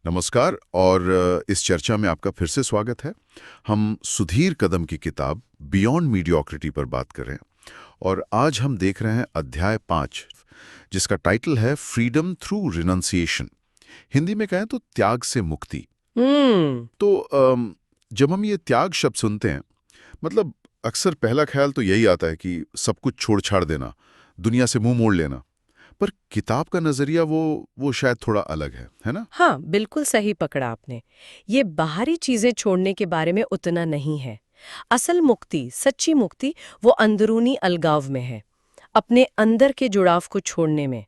नमस्कार और इस चर्चा में आपका फिर से स्वागत है। हम सुधीर कदम की किताब बियॉन्ड मीडियोक्रिटी पर बात कर रहे हैं और आज हम देख रहे हैं अध्याय 5, जिसका टाइटल है फ्रीडम थ्रू रिनंसिएशन। हिंदी में कहें तो त्याग से मुक्ति। तो जब हम ये त्याग शब्द सुनते हैं, मतलब अक्सर पहला ख्याल तो यही आता है कि सब कुछ छोड़ छाड़ देना, दुनिया से मुंह मोड़ लेना। पर किताब का नजरिया वो शायद थोड़ा अलग है ना? हाँ, बिल्कुल सही पकड़ा आपने। ये बाहरी चीजें छोड़ने के बारे में उतना नहीं है। असल मुक्ति, सच्ची मुक्ति, वो अंदरूनी अलगाव में है, अपने अंदर के जुड़ाव को छोड़ने में।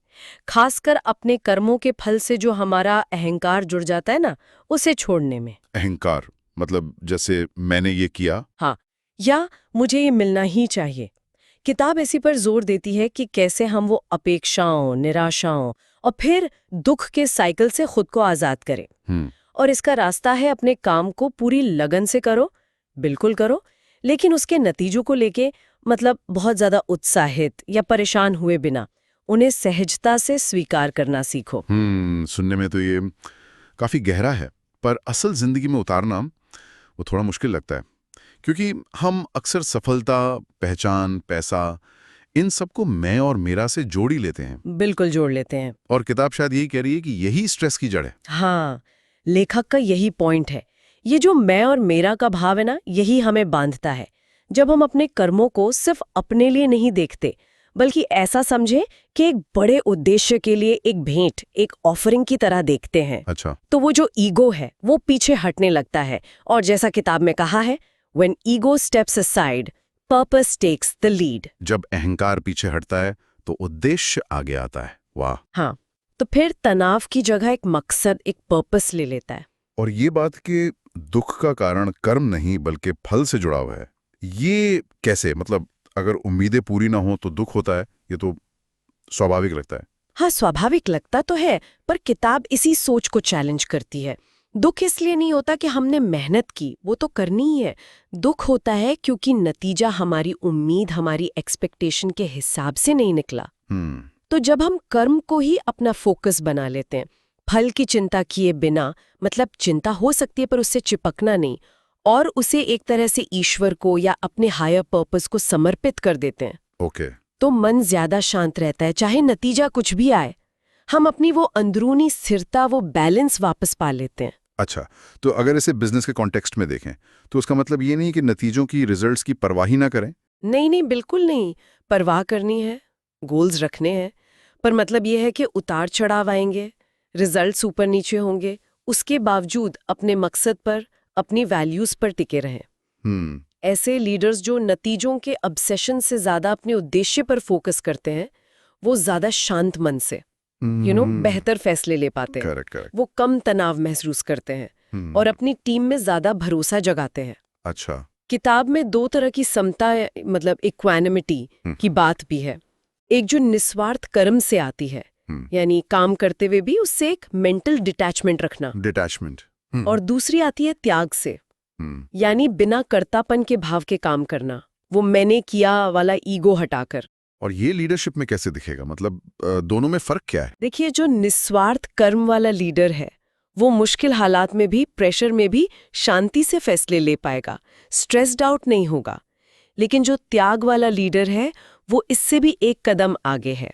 खासकर अपने कर्मों के फल से जो हमारा अहंकार जुड़ जाता है ना, उसे छोड़ने में। अहंकार मतलब जैसे मैंने ये किया। हाँ, या मुझे ये मिलना ही चाहिए। किताब इसी पर जोर देती है कि कैसे हम वो अपेक्षाओं, निराशाओं और फिर दुख के साइकिल से खुद को आजाद करें। और इसका रास्ता है अपने काम को पूरी लगन से करो, बिल्कुल करो, लेकिन उसके नतीजों को लेके मतलब बहुत ज्यादा उत्साहित या परेशान हुए बिना उन्हें सहजता से स्वीकार करना सीखो। सुनने में तो ये काफी गहरा है, पर असल जिंदगी में उतारना वो थोड़ा मुश्किल लगता है, क्योंकि हम अक्सर सफलता, पहचान, पैसा, इन सबको मैं और मेरा से जोड़ ही लेते हैं। बिल्कुल जोड़ लेते हैं। और किताब शायद यही कह रही है कि यही स्ट्रेस की जड़ है। हाँ, लेखक का यही पॉइंट है। ये जो मैं और मेरा का भाव है ना, यही हमें बांधता है। जब हम अपने कर्मों को सिर्फ अपने लिए नहीं देखते, बल्कि ऐसा समझे कि एक बड़े उद्देश्य के लिए एक भेंट, एक ऑफरिंग की तरह देखते हैं, अच्छा। तो वो जो ईगो है वो पीछे हटने लगता है। और जैसा किताब में कहा है, when ego steps aside, purpose takes the lead. जब अहंकार पीछे हटता है तो उद्देश्य आगे आता है। वाह। हाँ, तो फिर तनाव की जगह एक मकसद, एक पर्पस ले लेता है। और ये बात कि दुख का कारण कर्म नहीं बल्कि फल से जुड़ा हुआ है, ये कैसे? मतलब अगर उम्मीदें पूरी ना हो तो दुख होता है, ये तो स्वाभाविक लगता है। हाँ, स्वाभाविक लगता तो है, पर किताब इसी सोच को चैलेंज करती है। दुख इसलिए नहीं होता कि हमने मेहनत की, वो तो करनी ही है। दुख होता है क्योंकि नतीजा हमारी उम्मीद, हमारी एक्सपेक्टेशन के हिसाब से नहीं निकला। तो जब हम कर्म को ही अपना फोकस बना लेते हैं, फल की चिंता किए बिना, मतलब चिंता हो सकती है पर उससे चिपकना नहीं, और उसे एक तरह से ईश्वर को या अपने हायर पर्पस को समर्पित कर देते हैं, ओके। तो मन ज्यादा शांत रहता है, चाहे नतीजा कुछ भी आए। हम अपनी वो अंदरूनी स्थिरता, वो बैलेंस वापस पा लेते हैं। अच्छा, तो अगर इसे बिजनेस के कॉन्टेक्स्ट में देखें तो उसका मतलब ये नहीं कि नतीजों की, रिजल्ट्स की परवाह ही ना करें। नहीं नहीं, बिल्कुल नहीं। परवाह करनी है, गोल्स रखने हैं, पर मतलब ये है कि उतार चढ़ाव आएंगे, रिजल्ट्स ऊपर नीचे होंगे, उसके बावजूद अपने मकसद पर, अपनी वैल्यूज पर टिके रहें। ऐसे लीडर्स जो नतीजों के ऑब्सेशन से ज्यादा अपने उद्देश्य पर फोकस करते हैं, वो ज्यादा शांत मन से बेहतर फैसले ले पाते हैं। Correct correct. वो कम तनाव महसूस करते हैं और अपनी टीम में ज्यादा भरोसा जगाते हैं। अच्छा। किताब में दो तरह की समता, मतलब इक्वानिमिटी की बात भी है। एक जो निस्वार्थ कर्म से आती है, यानी काम करते हुए भी उससे एक मेंटल डिटैचमेंट रखना, डिटैचमेंट। और दूसरी आती है त्याग से, यानी बिना कर्तापन के भाव के काम करना, वो मैंने किया वाला ईगो हटाकर। और ये लीडरशिप में कैसे दिखेगा? मतलब दोनों में फर्क क्या है? देखिए, जो निस्वार्थ कर्म वाला लीडर है, वो मुश्किल हालात में भी, प्रेशर में भी शांति से फैसले ले पाएगा, स्ट्रेस्ड आउट नहीं होगा। लेकिन जो त्याग वाला लीडर है, वो इससे भी एक कदम आगे है।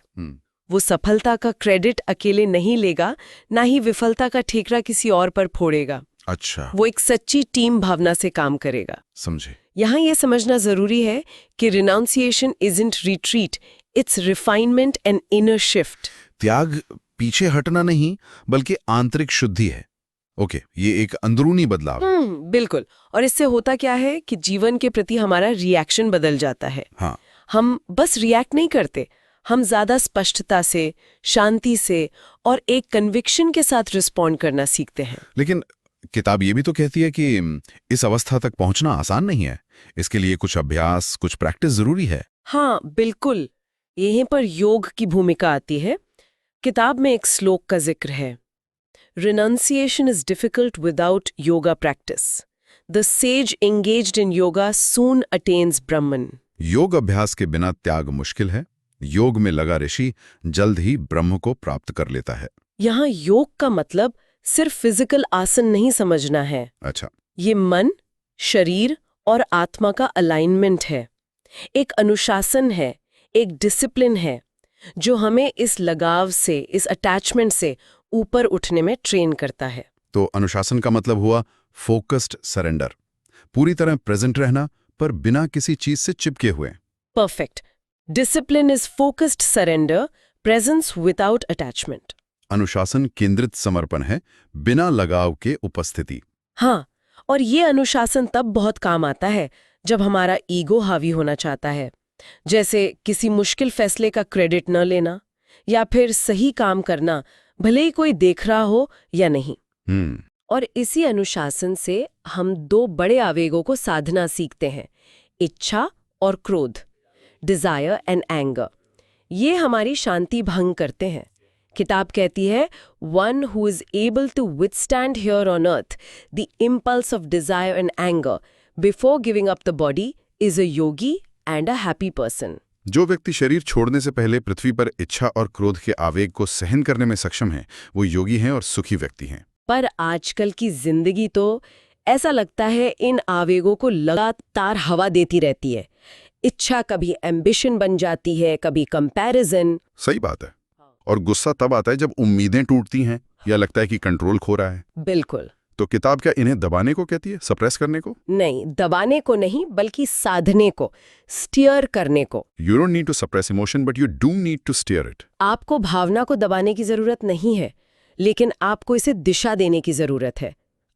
वो सफलता का क्रेडिट अकेले नहीं लेगा, ना ही विफलता का ठेकरा किसी और पर फोड़ेगा। अच्छा। वो एक सच्ची टीम भावना से काम करेगा। समझे। यहाँ ये समझना जरूरी है कि renunciation isn't retreat, it's refinement and inner shift. त्याग पीछे हटना नहीं बल्कि आंतरिक शुद्धि है। ओके, ये एक अंदरूनी बदलाव है। बिल्कुल। और इससे होता क्या है कि जीवन के प्रति हमारा रिएक्शन बदल जाता है। हाँ। हम बस रिएक्ट नहीं करते, हम ज्यादा स्पष्टता से, शांति से और एक कन्विक्शन के साथ रिस्पॉन्ड करना सीखते हैं। लेकिन किताब ये भी तो कहती है कि इस अवस्था तक पहुंचना आसान नहीं है। इसके लिए कुछ अभ्यास, कुछ प्रैक्टिस जरूरी है। हाँ, बिल्कुल। यहीं पर योग की भूमिका आती है। किताब में एक श्लोक का जिक्र है, renunciation is difficult without yoga practice, the sage engaged in yoga soon attains Brahman. योग अभ्यास के बिना त्याग मुश्किल है। योग में लगा ऋषि जल्द ही ब्रह्म को प्राप्त कर लेता है। यहाँ योग का मतलब सिर्फ फिजिकल आसन नहीं समझना है, अच्छा। ये मन, शरीर और आत्मा का अलाइनमेंट है, एक अनुशासन है, एक डिसिप्लिन है जो हमें इस लगाव से, इस अटैचमेंट से ऊपर उठने में ट्रेन करता है। तो अनुशासन का मतलब हुआ फोकस्ड सरेंडर, पूरी तरह प्रेजेंट रहना पर बिना किसी चीज से चिपके हुए। Perfect. Discipline is focused surrender, presence without attachment. अनुशासन केंद्रित समर्पण है, बिना लगाव के उपस्थिति। हाँ, और ये अनुशासन तब बहुत काम आता है जब हमारा ईगो हावी होना चाहता है, जैसे किसी मुश्किल फैसले का क्रेडिट न लेना या फिर सही काम करना भले ही कोई देख रहा हो या नहीं। और इसी अनुशासन से हम दो बड़े आवेगों को साधना सीखते हैं, इच्छा और क्रोध, डिजायर एंड एंगर। ये हमारी शांति भंग करते हैं। किताब कहती है, one who is able to withstand here on earth the impulse of desire and anger before giving up the body is a yogi and a happy person. जो व्यक्ति शरीर छोड़ने से पहले पृथ्वी पर इच्छा और क्रोध के आवेग को सहन करने में सक्षम है, वो योगी हैं और सुखी व्यक्ति हैं। पर आजकल की जिंदगी तो ऐसा लगता है इन आवेगों को लगातार हवा देती रहती है। इच्छा कभी एम्बिशन बन जाती है, कभी कंपैरिजन। सही बात है। और गुस्सा तब आता है जब उम्मीदें टूटती हैं या लगता है कि कंट्रोल खो रहा है। बिल्कुल। तो किताब क्या इन्हें दबाने को कहती है, सप्रेस करने को? नहीं, दबाने को नहीं, बल्कि साधने को, स्टीयर करने को। You don't need to suppress emotion but you do need to steer it. आपको भावना को दबाने की जरूरत नहीं है, लेकिन आपको इसे दिशा देने की जरूरत है।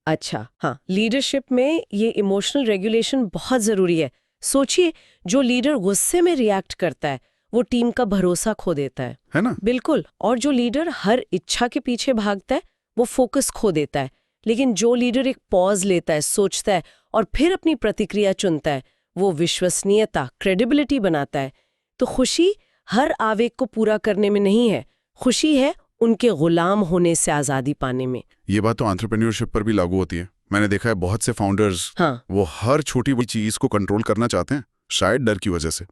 अच्छा, हाँ, लीडरशिप में ये इमोशनल रेगुलेशन बहुत जरूरी है। सोचिए, जो लीडर गुस्से में रिएक्ट करता है वो टीम का भरोसा खो देता है ना? बिल्कुल। और जो लीडर हर इच्छा के पीछे भागता है वो फोकस खो देता है। लेकिन जो लीडर एक पॉज लेता है, सोचता है और फिर अपनी प्रतिक्रिया चुनता है, वो विश्वसनीयता, क्रेडिबिलिटी बनाता है। तो खुशी हर आवेग को पूरा करने में नहीं है, खुशी है उनके गुलाम होने से आजादी पाने में। ये बात तो एंटरप्रेन्योरशिप पर भी लागू होती है। मैंने देखा है बहुत से फाउंडर्स, हाँ, वो हर छोटी बड़ी चीज को कंट्रोल करना चाहते हैं, शायद डर की वजह से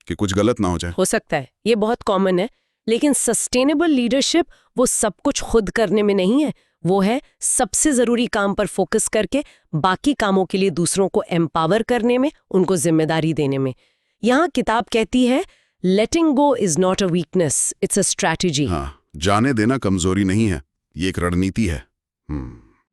कि कुछ गलत ना हो जाए। हो सकता है, ये बहुत कॉमन है। लेकिन सस्टेनेबल लीडरशिप वो सब कुछ खुद करने में नहीं है, वो है सबसे जरूरी काम पर फोकस करके बाकी कामों के लिए दूसरों को एम्पावर करने में, उनको जिम्मेदारी देने में। यहाँ किताब कहती है, letting go is not a weakness, it's a strategy. हाँ, जाने देना कमजोरी नहीं है, ये एक रणनीति है।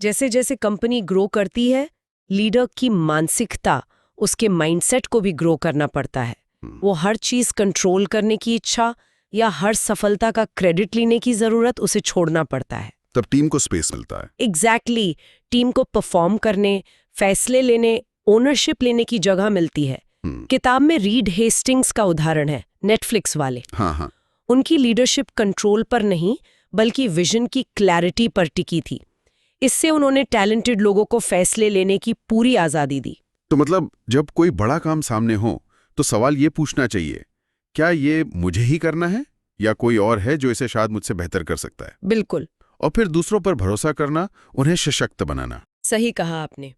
जैसे जैसे कंपनी ग्रो करती है, लीडर की मानसिकता, उसके माइंडसेट को भी ग्रो करना पड़ता है। वो हर चीज कंट्रोल करने की इच्छा या हर सफलता का क्रेडिट लेने की जरूरत उसे छोड़ना पड़ता है। तब टीम को स्पेस मिलता है। एग्जैक्टली, टीम को परफॉर्म करने, फैसले लेने, ओनरशिप लेने की जगह मिलती है। किताब में रीड हेस्टिंग्स का उदाहरण है, नेटफ्लिक्स वाले। हाँ। उनकी लीडरशिप कंट्रोल पर नहीं बल्कि विजन की क्लैरिटी पर टिकी थी। इससे उन्होंने टैलेंटेड लोगों को फैसले लेने की पूरी आजादी दी। तो मतलब जब कोई बड़ा काम सामने हो तो सवाल ये पूछना चाहिए, क्या ये मुझे ही करना है या कोई और है जो इसे शायद मुझसे बेहतर कर सकता है? बिल्कुल। और फिर दूसरों पर भरोसा करना, उन्हें सशक्त बनाना। सही कहा आपने।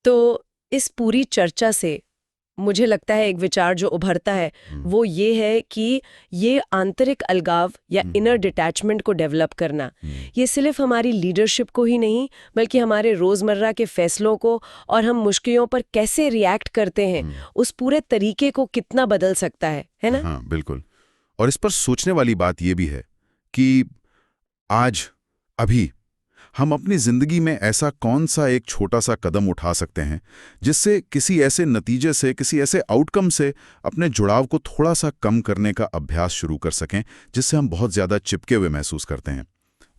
तो इस पूरी चर्चा से मुझे लगता है एक विचार जो उभरता है वो ये है कि ये आंतरिक अलगाव या इनर डिटैचमेंट को डेवलप करना, ये सिर्फ हमारी लीडरशिप को ही नहीं बल्कि हमारे रोजमर्रा के फैसलों को और हम मुश्किलों पर कैसे रिएक्ट करते हैं उस पूरे तरीके को कितना बदल सकता है ना? हाँ, बिल्कुल। और इस पर सोचने वाली बात ये भी है कि आज, अभी हम अपनी जिंदगी में ऐसा कौन सा एक छोटा सा कदम उठा सकते हैं जिससे किसी ऐसे नतीजे से, किसी ऐसे आउटकम से अपने जुड़ाव को थोड़ा सा कम करने का अभ्यास शुरू कर सकें, जिससे हम बहुत ज्यादा चिपके हुए महसूस करते हैं।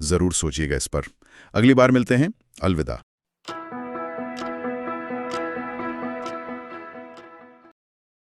जरूर सोचिएगा इस पर। अगली बार मिलते हैं। अलविदा।